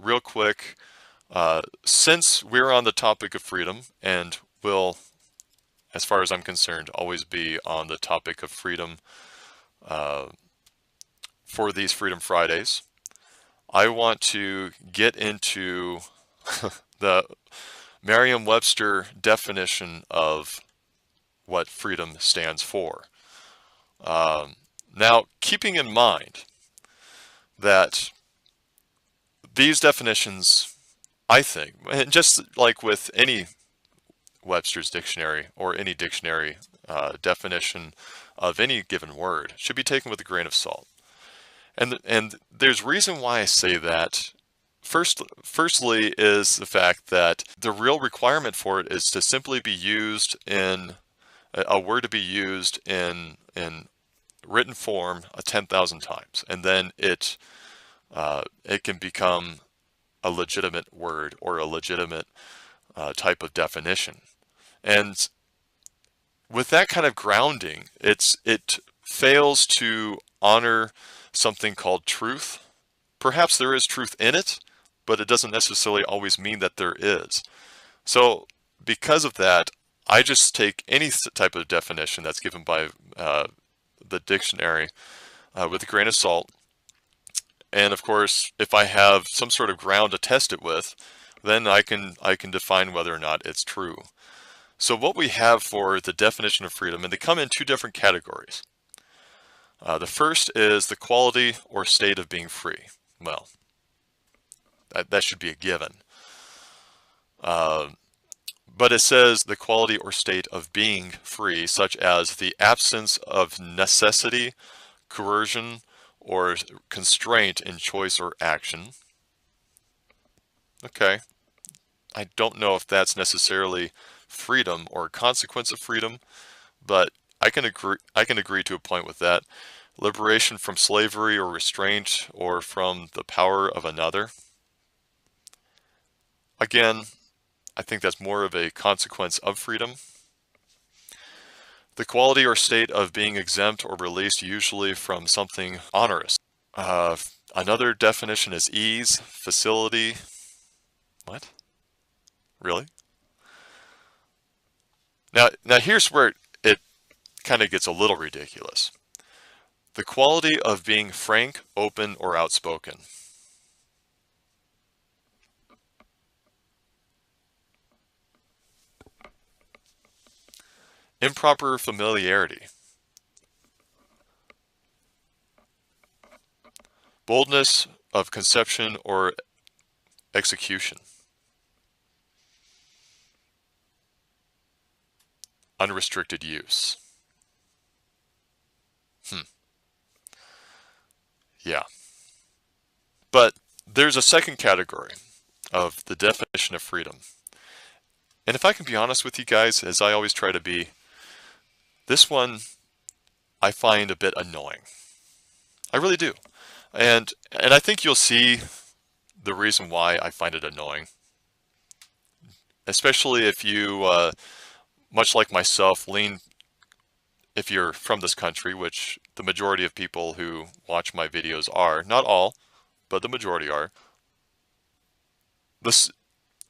real quick, since we're on the topic of freedom, and will, as far as I'm concerned, always be on the topic of freedom uh, for these Freedom Fridays, I want to get into the Merriam-Webster definition of what freedom stands for. Now, keeping in mind that these definitions, I think, and just like with any Webster's dictionary or any dictionary definition of any given word, should be taken with a grain of salt. And there's reason why I say that. Firstly is the fact that the real requirement for it is to simply be used in a word to be used in written form 10,000 times, and then it can become a legitimate word or a legitimate type of definition. And with that kind of grounding, it fails to honor something called truth. Perhaps there is truth in it, but it doesn't necessarily always mean that there is. So because of that, I just take any type of definition that's given by the dictionary with a grain of salt. And of course, if I have some sort of ground to test it with, then I can define whether or not it's true. So what we have for the definition of freedom, and they come in two different categories. The first is the quality or state of being free. Well, that should be a given. But it says the quality or state of being free, such as the absence of necessity, coercion, or constraint in choice or action. Okay. I don't know if that's necessarily freedom or a consequence of freedom, but I can agree to a point with that. Liberation from slavery or restraint or from the power of another. Again, I think that's more of a consequence of freedom. The quality or state of being exempt or released, usually from something onerous. Another definition is ease, facility. What? Really? Now here's where it kind of gets a little ridiculous. The quality of being frank, open, or outspoken. Improper familiarity. Boldness of conception or execution. Unrestricted use. Yeah. But there's a second category of the definition of freedom. And if I can be honest with you guys, as I always try to be, this one I find a bit annoying. I really do. And I think you'll see the reason why I find it annoying. Especially if you, much like myself, if you're from this country, which the majority of people who watch my videos are, not all, but the majority are,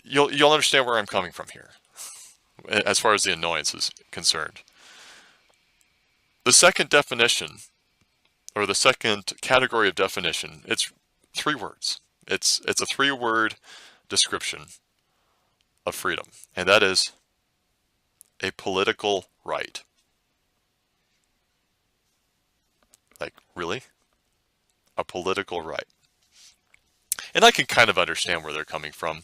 you'll understand where I'm coming from here, as far as the annoyance is concerned. The second definition, or the second category of definition, it's 3 words. It's a 3-word description of freedom, and that is a political right. Like, really? A political right. And I can kind of understand where they're coming from.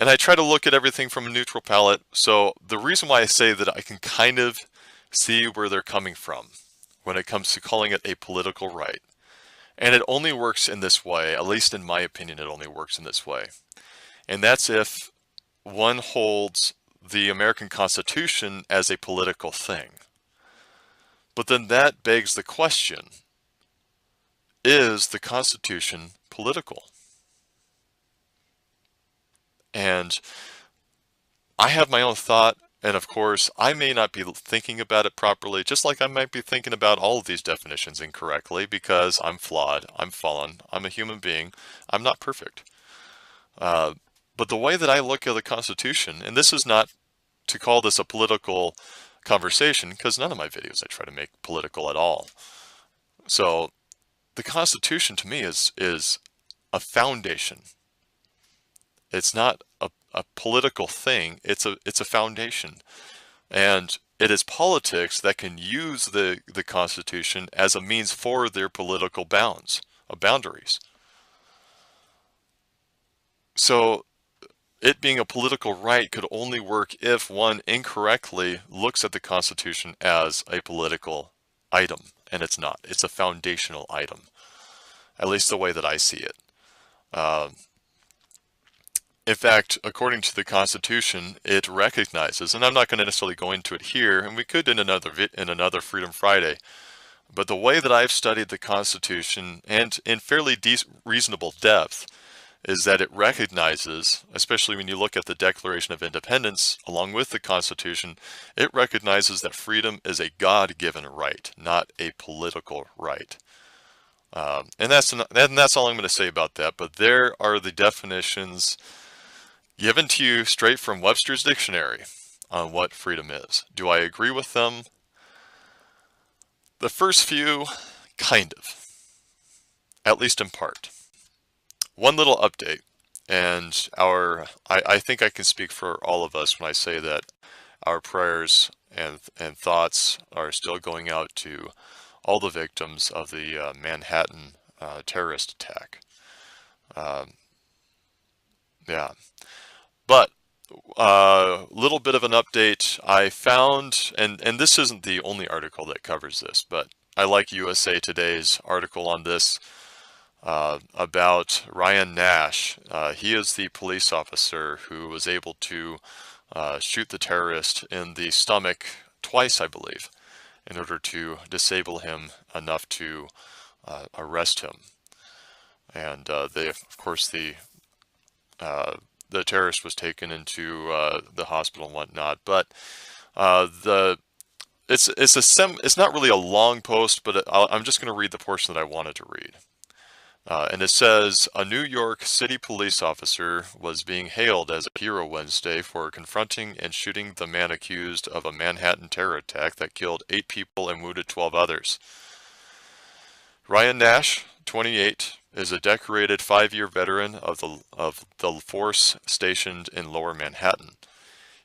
And I try to look at everything from a neutral palette, so the reason why I say that I can kind of see where they're coming from when it comes to calling it a political right. And it only works in this way, at least in my opinion, it only works in this way. And that's if one holds the American Constitution as a political thing. But then that begs the question, is the Constitution political? And I have my own thought, and of course, I may not be thinking about it properly, just like I might be thinking about all of these definitions incorrectly, because I'm flawed, I'm fallen, I'm a human being, I'm not perfect. But the way that I look at the Constitution, and this is not to call this a political conversation, because none of my videos I try to make political at all. So the Constitution to me is a foundation. It's not a political thing. It's a foundation. And it is politics that can use the Constitution as a means for their political boundaries. So it being a political right could only work if one incorrectly looks at the Constitution as a political item, and it's not. It's a foundational item, at least the way that I see it. In fact, according to the Constitution, it recognizes, and I'm not going to necessarily go into it here, and we could in another Freedom Friday, but the way that I've studied the Constitution, and in fairly reasonable depth, is that it recognizes, especially when you look at the Declaration of Independence along with the Constitution, it recognizes that freedom is a God-given right, not a political right. And that's all I'm going to say about that, but there are the definitions given to you straight from Webster's Dictionary on what freedom is. Do I agree with them? The first few, kind of, at least in part. One little update, and I think I can speak for all of us when I say that our prayers and thoughts are still going out to all the victims of the Manhattan terrorist attack. Yeah. But little bit of an update I found, and this isn't the only article that covers this, but I like USA Today's article on this about Ryan Nash. He is the police officer who was able to shoot the terrorist in the stomach twice, I believe, in order to disable him enough to arrest him. And of course, the terrorist was taken into the hospital and whatnot. But it's not really a long post, but I'm just going to read the portion that I wanted to read. And it says, a New York City police officer was being hailed as a hero Wednesday for confronting and shooting the man accused of a Manhattan terror attack that killed 8 people and wounded 12 others. Ryan Nash, 28, is a decorated 5-year veteran of the force stationed in Lower Manhattan.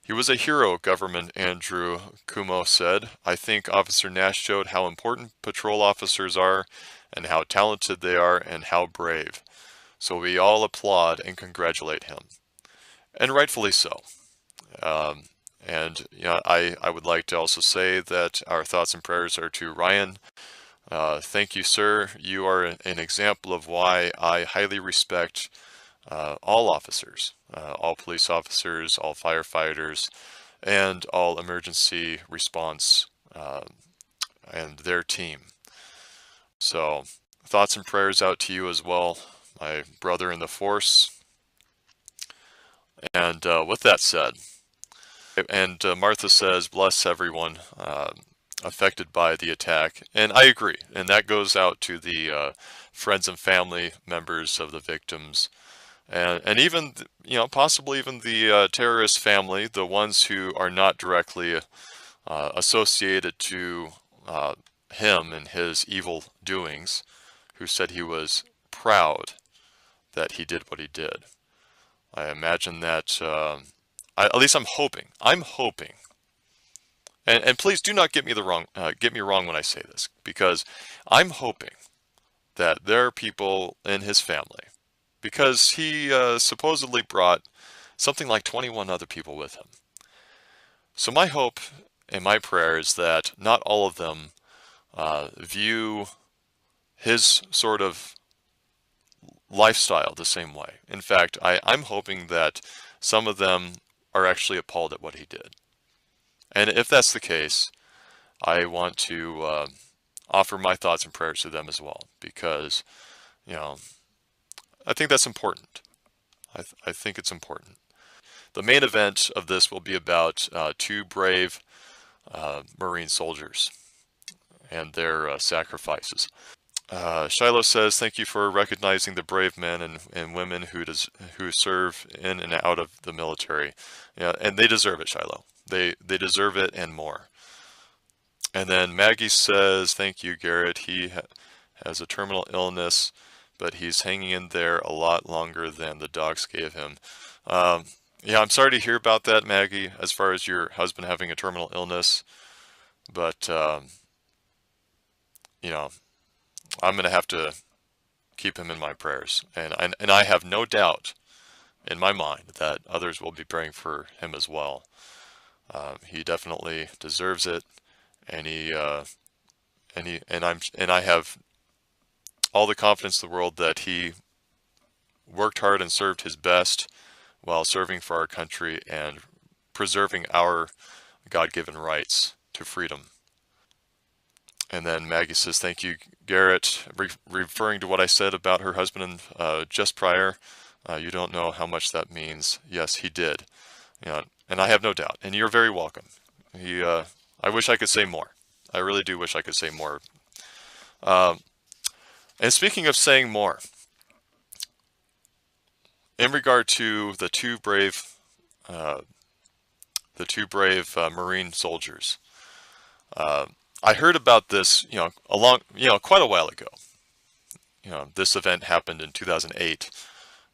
He was a hero, Governor Andrew Cuomo said. I think Officer Nash showed how important patrol officers are and how talented they are and how brave. So we all applaud and congratulate him. And rightfully so. And you know, I would like to also say that our thoughts and prayers are to Ryan. Thank you, sir. You are an example of why I highly respect all officers, all police officers, all firefighters, and all emergency response and their team. So, thoughts and prayers out to you as well, my brother in the force. And with that said, and Martha says, bless everyone affected by the attack. And I agree. And that goes out to the friends and family members of the victims. And even, you know, possibly even the terrorist family, the ones who are not directly associated to him and his evil doings, who said he was proud that he did what he did. I imagine that, at least I'm hoping, and please do not get me wrong when I say this, because I'm hoping that there are people in his family, because he supposedly brought something like 21 other people with him. So my hope and my prayer is that not all of them view his sort of lifestyle the same way. In fact, I'm hoping that some of them are actually appalled at what he did. And if that's the case, I want to offer my thoughts and prayers to them as well, because, you know, I think that's important. I think it's important. The main event of this will be about 2 brave Marine soldiers and their sacrifices. Shiloh says, thank you for recognizing the brave men and women who serve in and out of the military. Yeah, and they deserve it, Shiloh. They deserve it and more. And then Maggie says, thank you, Garrett. He has a terminal illness, but he's hanging in there a lot longer than the docs gave him. Yeah, I'm sorry to hear about that, Maggie, as far as your husband having a terminal illness. But, you know, I'm going to have to keep him in my prayers. And I have no doubt in my mind that others will be praying for him as well. He definitely deserves it. And I have all the confidence in the world that he worked hard and served his best while serving for our country and preserving our God-given rights to freedom. And then Maggie says, thank you, Garrett, referring to what I said about her husband just prior. You don't know how much that means. Yes, he did. You know, and I have no doubt. And you're very welcome. I wish I could say more. I really do wish I could say more. And speaking of saying more, in regard to the two brave Marine soldiers, I heard about this, quite a while ago. This event happened in 2008,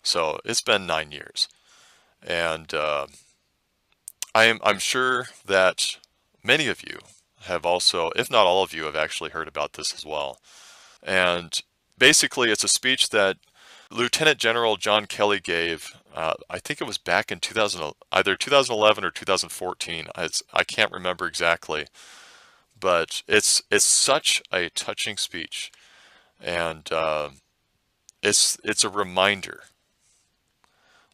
so it's been 9 years, and I'm sure that many of you have also, if not all of you, have actually heard about this as well. And basically, it's a speech that Lieutenant General John Kelly gave. I think it was back in either 2011 or 2014. I can't remember exactly, but it's such a touching speech, and it's a reminder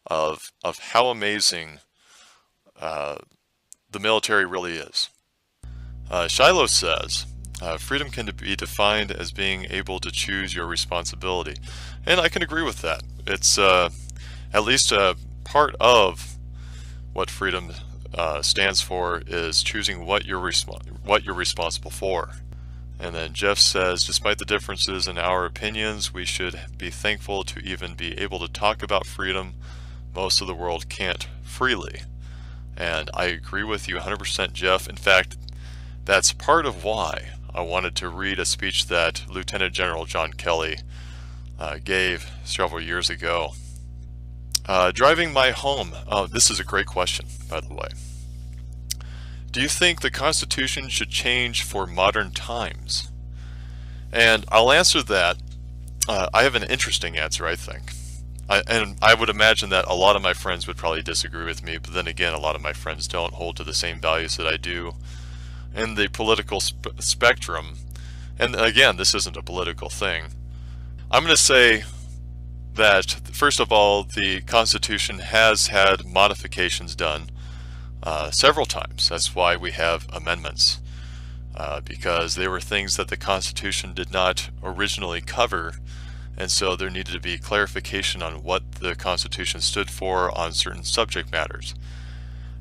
of how amazing the military really is. Shiloh says, freedom can be defined as being able to choose your responsibility. And I can agree with that. It's at least a part of what freedom stands for is choosing what you're responsible for. And then Jeff says, despite the differences in our opinions, we should be thankful to even be able to talk about freedom. Most of the world can't freely. And I agree with you 100%, Jeff. In fact, that's part of why I wanted to read a speech that Lieutenant General John Kelly gave several years ago. Driving my home. Oh, this is a great question, by the way. Do you think the Constitution should change for modern times? And I'll answer that. I have an interesting answer, I think. And I would imagine that a lot of my friends would probably disagree with me, but then again, a lot of my friends don't hold to the same values that I do in the political spectrum. And again, this isn't a political thing. I'm going to say that, first of all, the Constitution has had modifications done several times. That's why we have amendments, because they were things that the Constitution did not originally cover, and so there needed to be clarification on what the Constitution stood for on certain subject matters.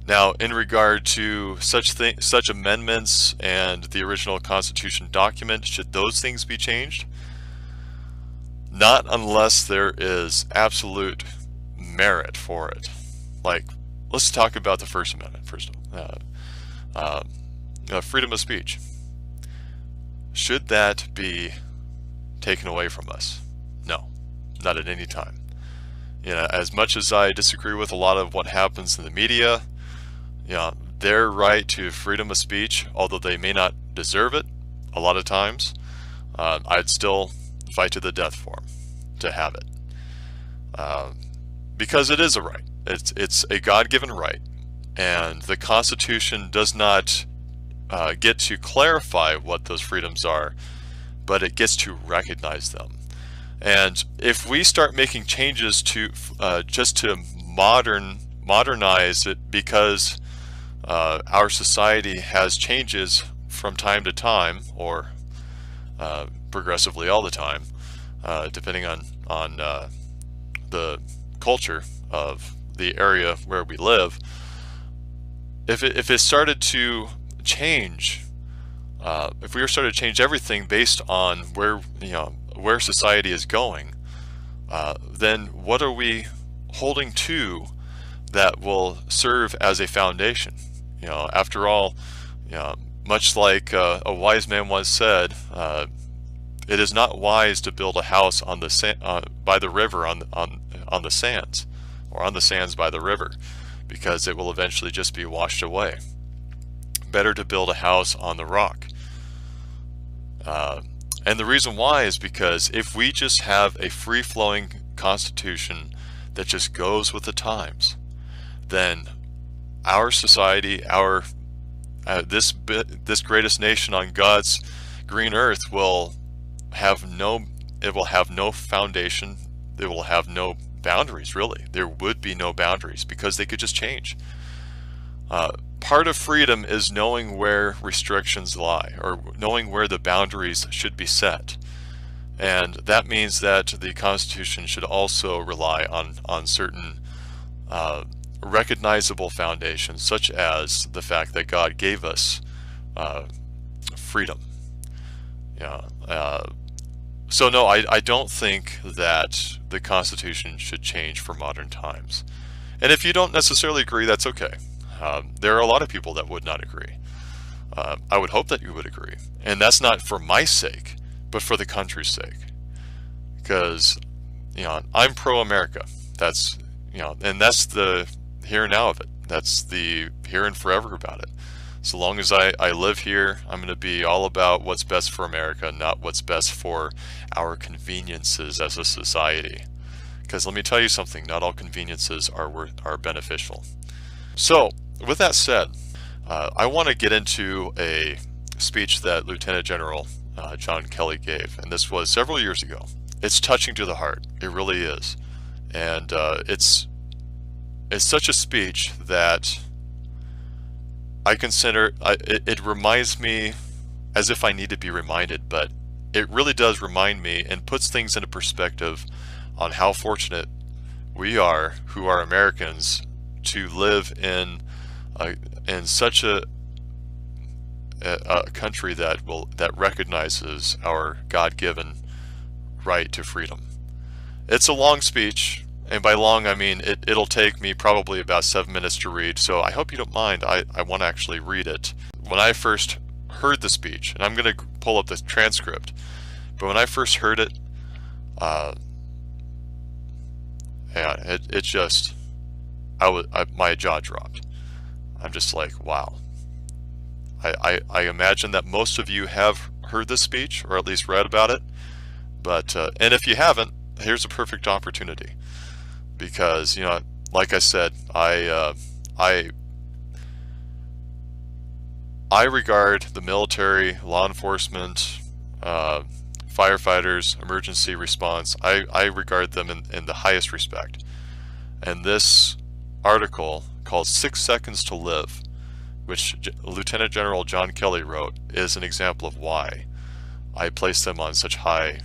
Now, in regard to such amendments and the original Constitution document, should those things be changed? Not unless there is absolute merit for it. Like, let's talk about the First Amendment first. Freedom of speech. Should that be taken away from us? No, not at any time. As much as I disagree with a lot of what happens in the media, their right to freedom of speech, although they may not deserve it a lot of times, I'd still fight to the death for them to have it, because it is a right. It's a God-given right, and the Constitution does not get to clarify what those freedoms are, but it gets to recognize them. And if we start making changes to just to modernize it because our society has changes from time to time, or progressively all the time, depending on the culture of the area where we live. If it started to change, if we started to change everything based on where where society is going, then what are we holding to that will serve as a foundation? After all, much like a wise man once said, it is not wise to build a house on the by the river on the sands, or on the sands by the river, because it will eventually just be washed away. Better to build a house on the rock. And the reason why is because if we just have a free-flowing constitution that just goes with the times, then our society, this greatest nation on God's green earth will have no foundation. It will have no boundaries, really. There would be no boundaries because they could just change. Part of freedom is knowing where restrictions lie, or knowing where the boundaries should be set. And that means that the Constitution should also rely on certain recognizable foundations, such as the fact that God gave us freedom. So no, I don't think that the Constitution should change for modern times. And if you don't necessarily agree, that's okay. There are a lot of people that would not agree. I would hope that you would agree. And that's not for my sake, but for the country's sake. Because, I'm pro-America. That's, and that's the here and now of it. That's the here and forever about it. So long as I live here, I'm going to be all about what's best for America, not what's best for our conveniences as a society. Because let me tell you something, not all conveniences are beneficial. So, with that said, I want to get into a speech that Lieutenant General John Kelly gave, and this was several years ago. It's touching to the heart. It really is. And it's such a speech that I consider, it reminds me as if I need to be reminded, but it really does remind me and puts things into perspective on how fortunate we are, who are Americans, to live in such a country that recognizes our God-given right to freedom. It's a long speech, and by long I mean it'll take me probably about 7 minutes to read, so I hope you don't mind. I want to actually read it. When I first heard the speech, and I'm going to pull up the transcript, but when I first heard it, it just, my jaw dropped. I'm just like, wow. I imagine that most of you have heard this speech, or at least read about it, but and if you haven't, here's a perfect opportunity, because like I said, I regard the military, law enforcement, firefighters, emergency response, I regard them in the highest respect. And this article called 6 Seconds to Live, which Lieutenant General John Kelly wrote, is an example of why I place them on such high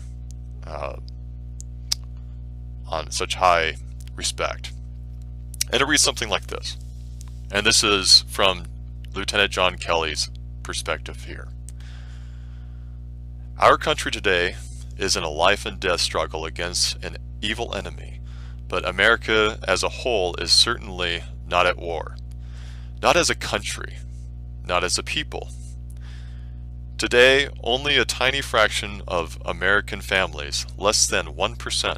respect. And it reads something like this. And this is from Lieutenant John Kelly's perspective here. Our country today is in a life and death struggle against an evil enemy, but America as a whole is certainly not at war. Not as a country, not as a people. Today, only a tiny fraction of American families, less than 1%,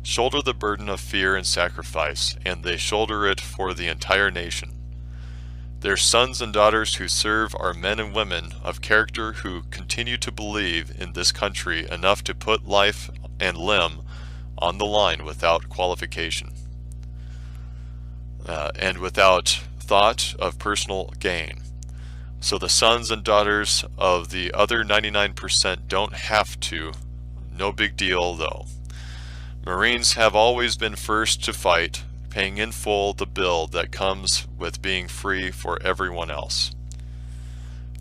shoulder the burden of fear and sacrifice, and they shoulder it for the entire nation. Their sons and daughters who serve are men and women of character who continue to believe in this country enough to put life and limb on the line without qualification, and without thought of personal gain. So the sons and daughters of the other 99% don't have to. No big deal though. Marines have always been first to fight, paying in full the bill that comes with being free for everyone else.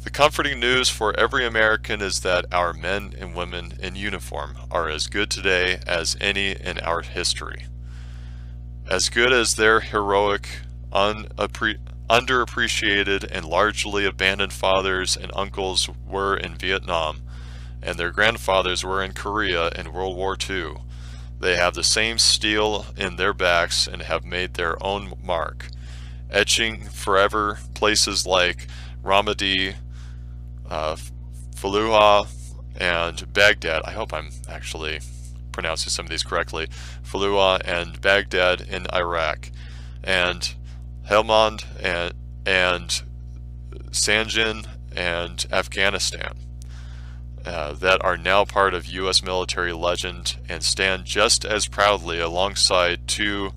The comforting news for every American is that our men and women in uniform are as good today as any in our history. As good as their heroic, underappreciated, and largely abandoned fathers and uncles were in Vietnam, and their grandfathers were in Korea in World War II. They have the same steel in their backs and have made their own mark, etching forever places like Ramadi, Fallujah, and Baghdad. I hope I'm actually pronouncing some of these correctly. Fallujah and Baghdad in Iraq, and Helmand and Sanjin and Afghanistan, that are now part of U.S. military legend and stand just as proudly alongside two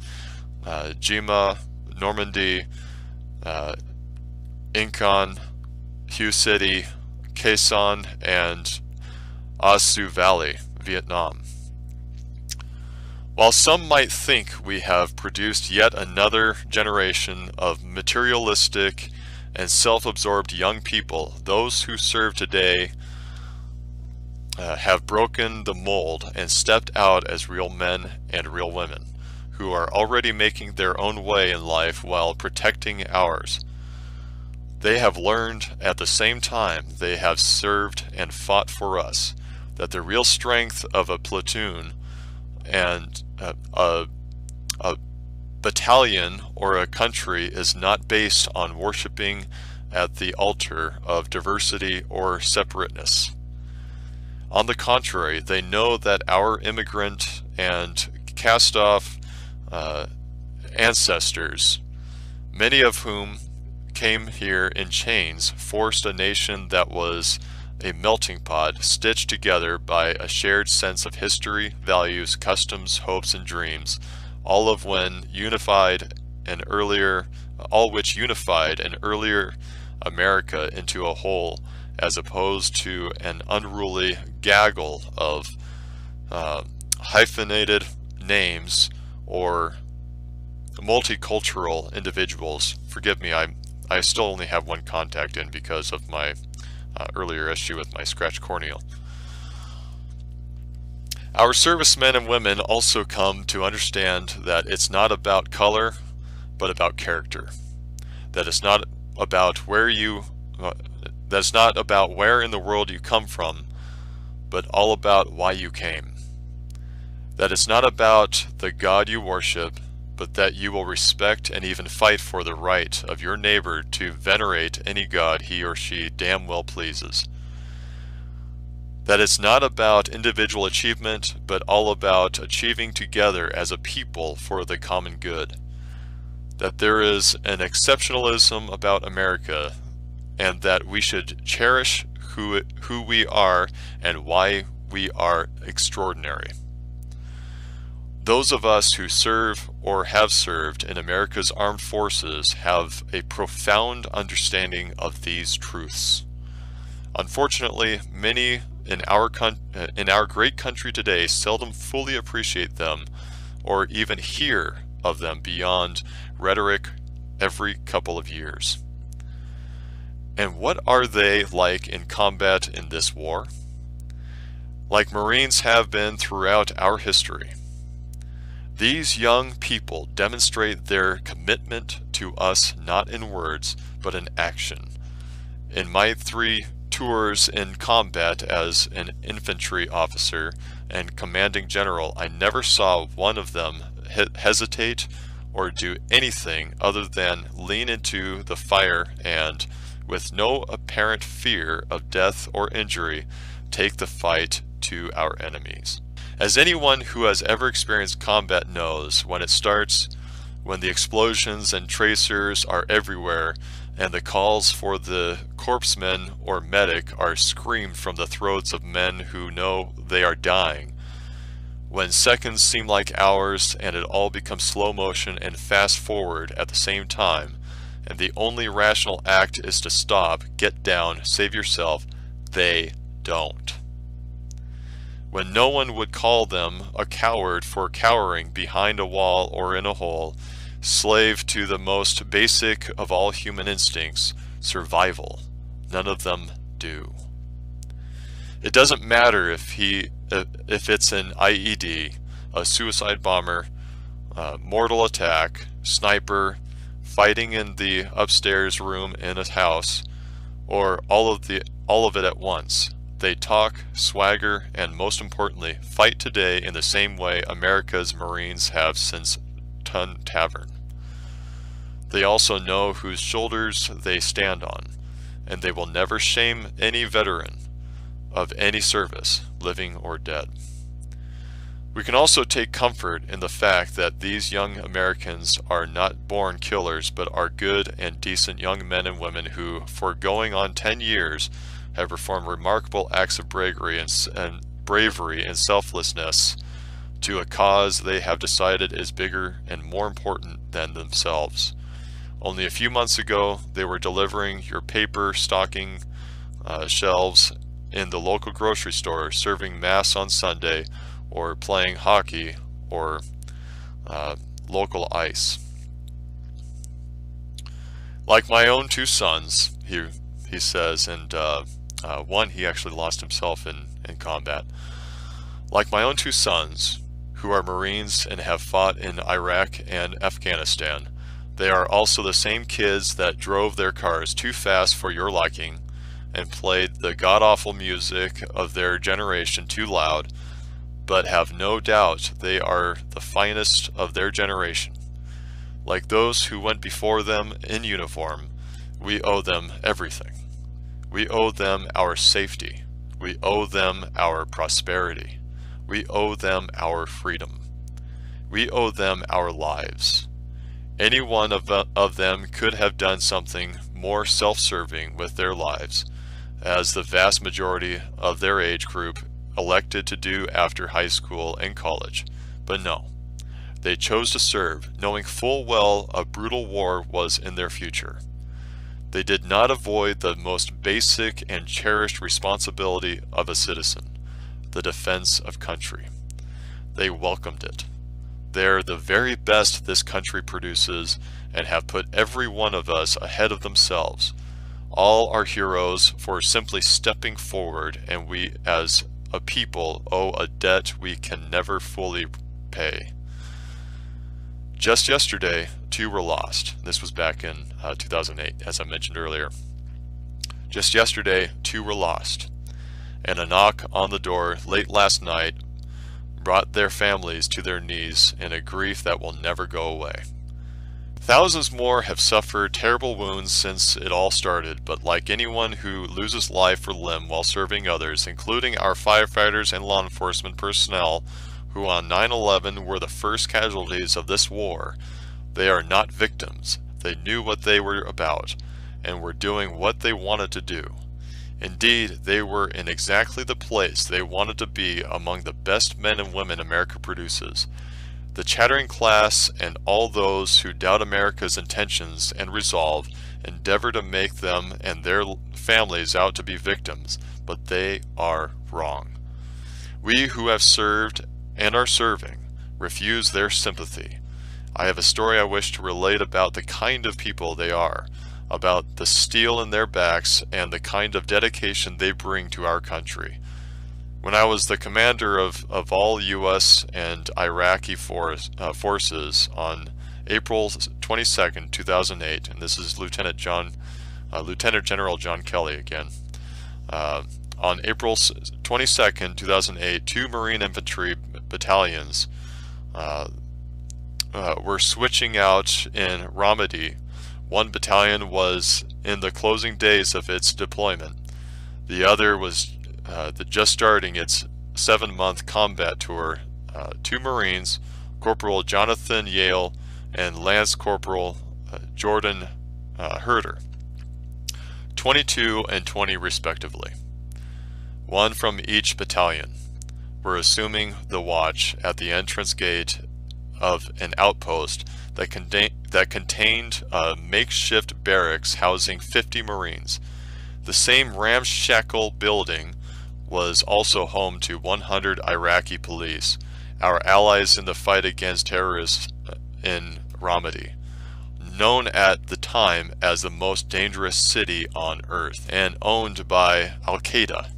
Jima, Normandy, Incheon, Hue City, Khe Sanh, and Asu Valley, Vietnam. While some might think we have produced yet another generation of materialistic and self-absorbed young people, those who serve today have broken the mold and stepped out as real men and real women who are already making their own way in life while protecting ours. They have learned at the same time they have served and fought for us that the real strength of a platoon and a battalion or a country is not based on worshiping at the altar of diversity or separateness. On the contrary, they know that our immigrant and cast-off ancestors, many of whom came here in chains, forced a nation that was a melting pot stitched together by a shared sense of history, values, customs, hopes, and dreams, all which unified an earlier America into a whole, as opposed to an unruly gaggle of hyphenated names or multicultural individuals. Forgive me, I still only have one contact in because of my earlier issue with my scratched corneal. Our servicemen and women also come to understand that it's not about color, but about character. That it's not about where in the world you come from, but all about why you came. That it's not about the God you worship, but that you will respect and even fight for the right of your neighbor to venerate any God he or she damn well pleases. That it's not about individual achievement, but all about achieving together as a people for the common good. That there is an exceptionalism about America, and that we should cherish who we are and why we are extraordinary. Those of us who serve or have served in America's armed forces have a profound understanding of these truths. Unfortunately, many in our great country today seldom fully appreciate them or even hear of them beyond rhetoric every couple of years. And what are they like in combat in this war? Like Marines have been throughout our history. These young people demonstrate their commitment to us not in words, but in action. In my 3 tours in combat as an infantry officer and commanding general, I never saw one of them hesitate or do anything other than lean into the fire and, with no apparent fear of death or injury, take the fight to our enemies. As anyone who has ever experienced combat knows, when it starts, when the explosions and tracers are everywhere, and the calls for the corpsman or medic are screamed from the throats of men who know they are dying, when seconds seem like hours and it all becomes slow motion and fast forward at the same time, and the only rational act is to stop, get down, save yourself, they don't. When no one would call them a coward for cowering behind a wall or in a hole, slave to the most basic of all human instincts, survival, none of them do. It doesn't matter if it's an IED, a suicide bomber, mortal attack, sniper, fighting in the upstairs room in a house, or all of it at once. They talk, swagger, and most importantly, fight today in the same way America's Marines have since Tun Tavern. They also know whose shoulders they stand on, and they will never shame any veteran of any service, living or dead. We can also take comfort in the fact that these young Americans are not born killers, but are good and decent young men and women who, for going on 10 years, have performed remarkable acts of bravery and selflessness to a cause they have decided is bigger and more important than themselves. Only a few months ago, they were delivering your paper stocking shelves in the local grocery store, serving Mass on Sunday, or playing hockey, or local ice. Like my own two sons, he says, and one he actually lost himself in combat. Like my own two sons, who are Marines and have fought in Iraq and Afghanistan, they are also the same kids that drove their cars too fast for your liking and played the god-awful music of their generation too loud, but have no doubt they are the finest of their generation. Like those who went before them in uniform, we owe them everything. We owe them our safety. We owe them our prosperity. We owe them our freedom. We owe them our lives. Any one of them could have done something more self-serving with their lives, as the vast majority of their age group elected to do after high school and college. But no, they chose to serve, knowing full well a brutal war was in their future. They did not avoid the most basic and cherished responsibility of a citizen, the defense of country. They welcomed it. They're the very best this country produces and have put every one of us ahead of themselves. All are heroes for simply stepping forward, and we as a people owe a debt we can never fully pay. Just yesterday, 2 were lost. This was back in 2008, as I mentioned earlier. Just yesterday, 2 were lost, and a knock on the door late last night brought their families to their knees in a grief that will never go away. Thousands more have suffered terrible wounds since it all started, but like anyone who loses life or limb while serving others, including our firefighters and law enforcement personnel who on 9/11 were the first casualties of this war, they are not victims. They knew what they were about and were doing what they wanted to do. Indeed, they were in exactly the place they wanted to be among the best men and women America produces. The chattering class and all those who doubt America's intentions and resolve endeavor to make them and their families out to be victims, but they are wrong. We who have served and are serving refuse their sympathy. I have a story I wish to relate about the kind of people they are, about the steel in their backs and the kind of dedication they bring to our country. When I was the commander of all U.S. and Iraqi forces on April 22nd, 2008, and this is Lieutenant General John Kelly again. On April 22nd, 2008, 2 Marine Infantry battalions were switching out in Ramadi. One battalion was in the closing days of its deployment. The other was just starting its 7-month combat tour. 2 Marines, Corporal Jonathan Yale and Lance Corporal Jordan Herder, 22 and 20 respectively, 1 from each battalion, were assuming the watch at the entrance gate of an outpost that contained a makeshift barracks housing 50 Marines. The same ramshackle building was also home to 100 Iraqi police, our allies in the fight against terrorists in Ramadi, known at the time as the most dangerous city on earth and owned by Al-Qaeda.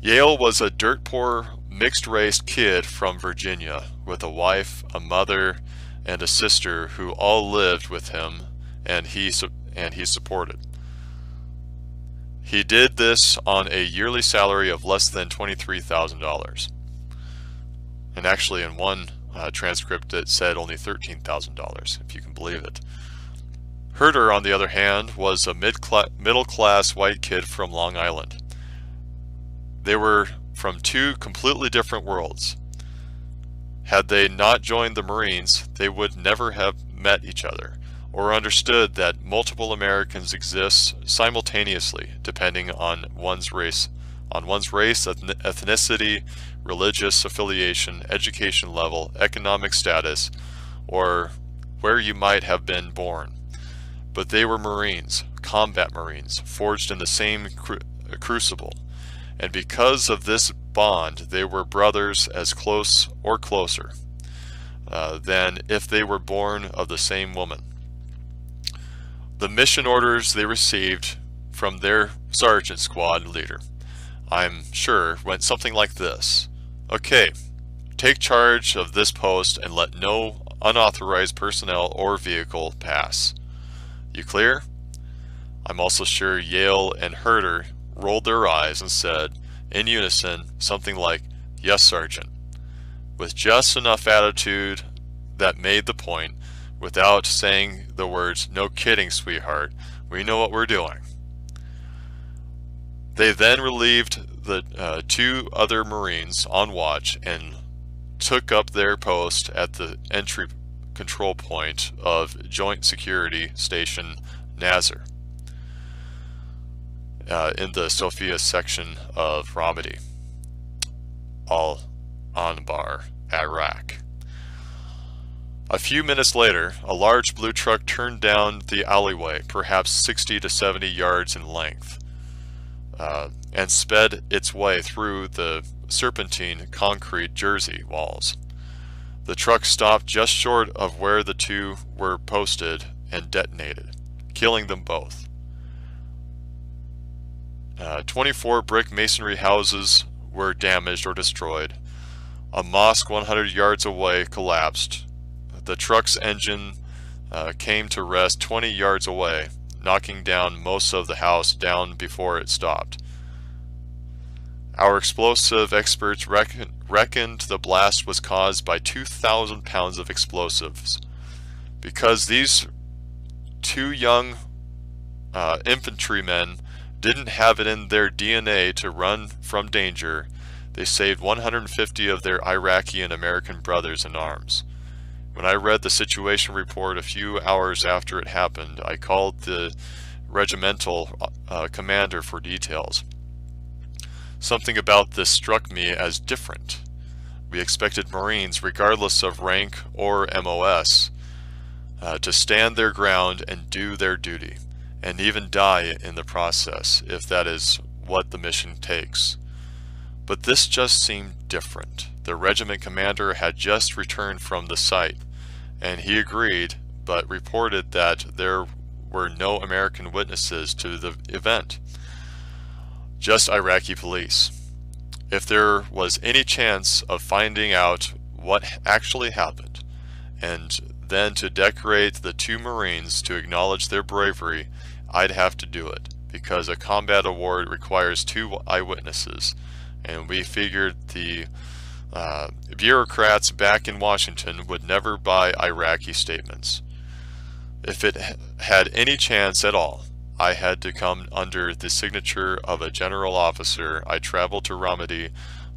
Yale was a dirt-poor, mixed-race kid from Virginia with a wife, a mother, and a sister who all lived with him and he supported. He did this on a yearly salary of less than $23,000. And actually in one transcript it said only $13,000, if you can believe it. Herder, on the other hand, was a middle-class white kid from Long Island. They were from two completely different worlds. Had they not joined the Marines, they would never have met each other, or understood that multiple Americans exist simultaneously, depending on one's race, ethnicity, religious affiliation, education level, economic status, or where you might have been born. But they were Marines, combat Marines, forged in the same crucible. And because of this bond, they were brothers as close or closer than if they were born of the same woman. The mission orders they received from their sergeant squad leader, I'm sure, went something like this. Okay, take charge of this post and let no unauthorized personnel or vehicle pass. You clear? I'm also sure Yale and Herder rolled their eyes and said, in unison, something like, "Yes, Sergeant," with just enough attitude that made the point, without saying the words, "No kidding, sweetheart, we know what we're doing." They then relieved the two other Marines on watch and took up their post at the entry control point of Joint Security Station Nazar in the Sofia section of Ramadi, Al-Anbar, Iraq. A few minutes later, a large blue truck turned down the alleyway, perhaps 60 to 70 yards in length, and sped its way through the serpentine concrete jersey walls. The truck stopped just short of where the two were posted and detonated, killing them both. 24 brick masonry houses were damaged or destroyed. A mosque 100 yards away collapsed. The truck's engine came to rest 20 yards away, knocking down most of the house down before it stopped. Our explosive experts reckoned the blast was caused by 2,000 pounds of explosives. Because these two young infantrymen didn't have it in their DNA to run from danger, they saved 150 of their Iraqi and American brothers in arms. When I read the situation report a few hours after it happened, I called the regimental commander for details. Something about this struck me as different. We expected Marines, regardless of rank or MOS, to stand their ground and do their duty, and even die in the process, if that is what the mission takes. But this just seemed different. The regiment commander had just returned from the site, and he agreed, but reported that there were no American witnesses to the event, just Iraqi police. If there was any chance of finding out what actually happened, and then to decorate the two Marines to acknowledge their bravery, I'd have to do it, because a combat award requires 2 eyewitnesses, and we figured the bureaucrats back in Washington would never buy Iraqi statements. If it had any chance at all, I had to come under the signature of a general officer. I traveled to Ramadi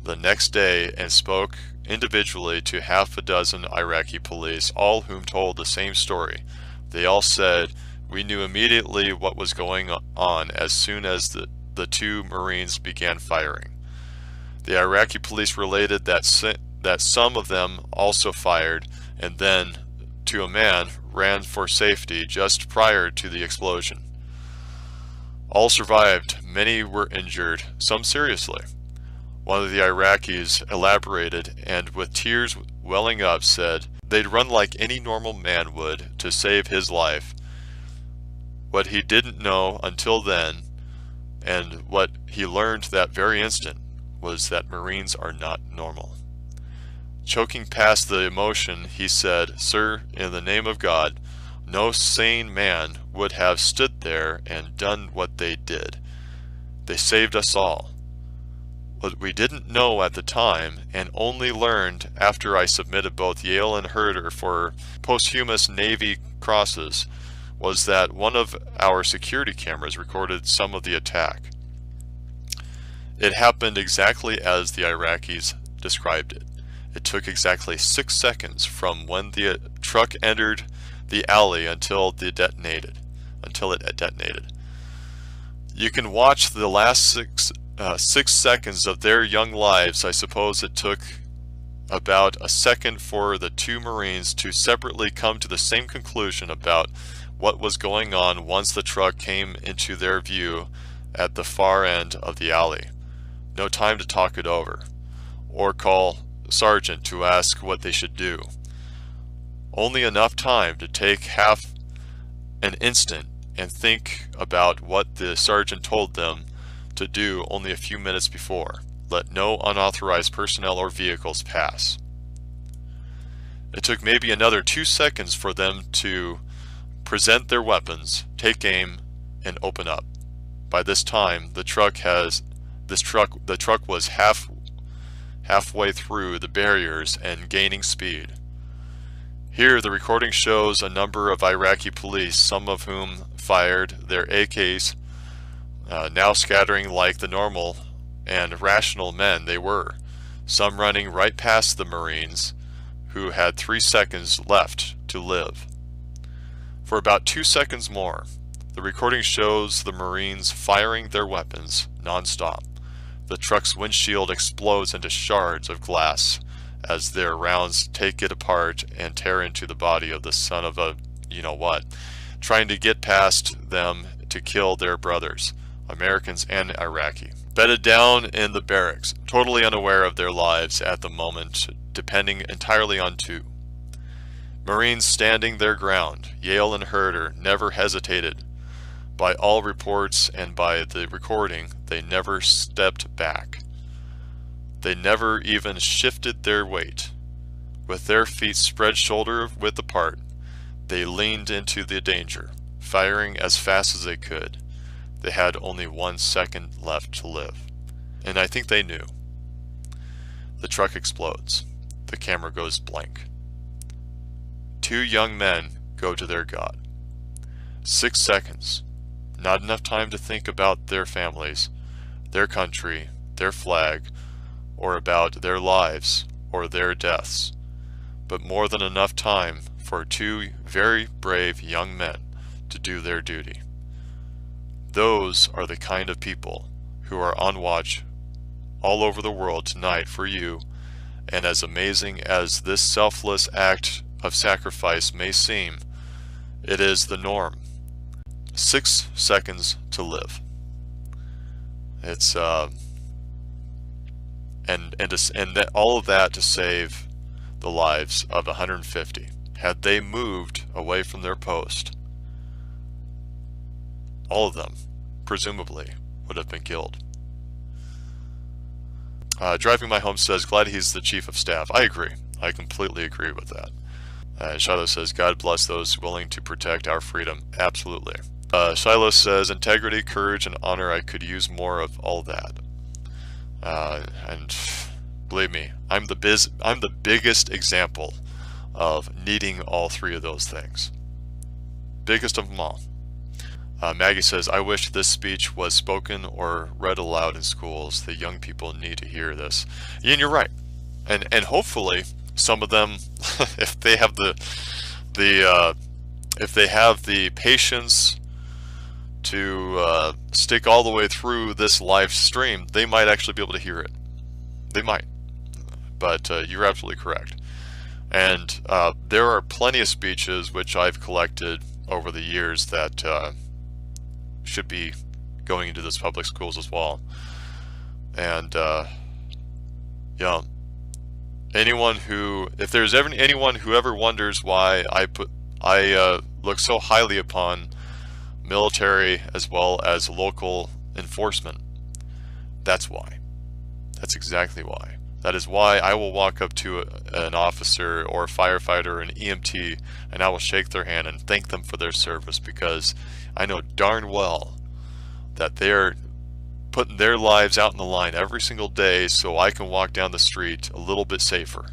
the next day and spoke individually to half a dozen Iraqi police, all whom told the same story. They all said, "We knew immediately what was going on as soon as the two Marines began firing." The Iraqi police related that some of them also fired, and then, to a man, ran for safety just prior to the explosion. All survived. Many were injured, some seriously. One of the Iraqis elaborated, and with tears welling up said, they'd run like any normal man would to save his life. What he didn't know until then, and what he learned that very instant, was that Marines are not normal. Choking past the emotion, he said, "Sir, in the name of God, no sane man would have stood there and done what they did. They saved us all. What we didn't know at the time, and only learned after I submitted both Yale and Herder for posthumous Navy crosses, was that one of our security cameras recorded some of the attack. It happened exactly as the Iraqis described it. It took exactly 6 seconds from when the truck entered the alley until it detonated. You can watch the last 6 seconds of their young lives. I suppose it took about a second for the two Marines to separately come to the same conclusion about what was going on once the truck came into their view at the far end of the alley. No time to talk it over, or call Sergeant to ask what they should do. Only enough time to take half an instant and think about what the sergeant told them to do only a few minutes before. Let no unauthorized personnel or vehicles pass. It took maybe another 2 seconds for them to present their weapons, take aim, and open up. By this time, the truck was halfway through the barriers and gaining speed. Here, the recording shows a number of Iraqi police, some of whom fired their AKs, now scattering like the normal and rational men they were, some running right past the Marines, who had 3 seconds left to live. For about 2 seconds more, the recording shows the Marines firing their weapons non-stop. The truck's windshield explodes into shards of glass as their rounds take it apart and tear into the body of the son of a you-know-what, trying to get past them to kill their brothers, Americans and Iraqi. Bedded down in the barracks, totally unaware of their lives at the moment, depending entirely on two. Marines standing their ground. Yale and Herder never hesitated. By all reports and by the recording, they never stepped back. They never even shifted their weight. With their feet spread shoulder width apart, they leaned into the danger, firing as fast as they could. They had only 1 second left to live. And I think they knew. The truck explodes. The camera goes blank. 2 young men go to their God. 6 seconds. Not enough time to think about their families, their country, their flag, or about their lives or their deaths, but more than enough time for 2 very brave young men to do their duty. Those are the kind of people who are on watch all over the world tonight for you, and as amazing as this selfless act of sacrifice may seem, it is the norm. 6 seconds to live. It's and that all of that to save the lives of 150. Had they moved away from their post, all of them, presumably, would have been killed. Driving My Home says, glad he's the chief of staff. I agree. I completely agree with that. Shiloh says, God bless those willing to protect our freedom. Absolutely. Shiloh says, integrity, courage, and honor. I could use more of all that. And believe me, I'm the biggest example of needing all 3 of those things. Biggest of them all. Maggie says, I wish this speech was spoken or read aloud in schools. The young people need to hear this. And you're right. And hopefully some of them, if they have the patience to stick all the way through this live stream, they might actually be able to hear it. They might. But you're absolutely correct. And there are plenty of speeches which I've collected over the years that should be going into those public schools as well. And yeah, if there's ever anyone who ever wonders why I look so highly upon military as well as local enforcement, that's why. That's exactly why. That is why I will walk up to an officer or a firefighter or an EMT and I will shake their hand and thank them for their service, because I know darn well that they're putting their lives out in the line every single day so I can walk down the street a little bit safer.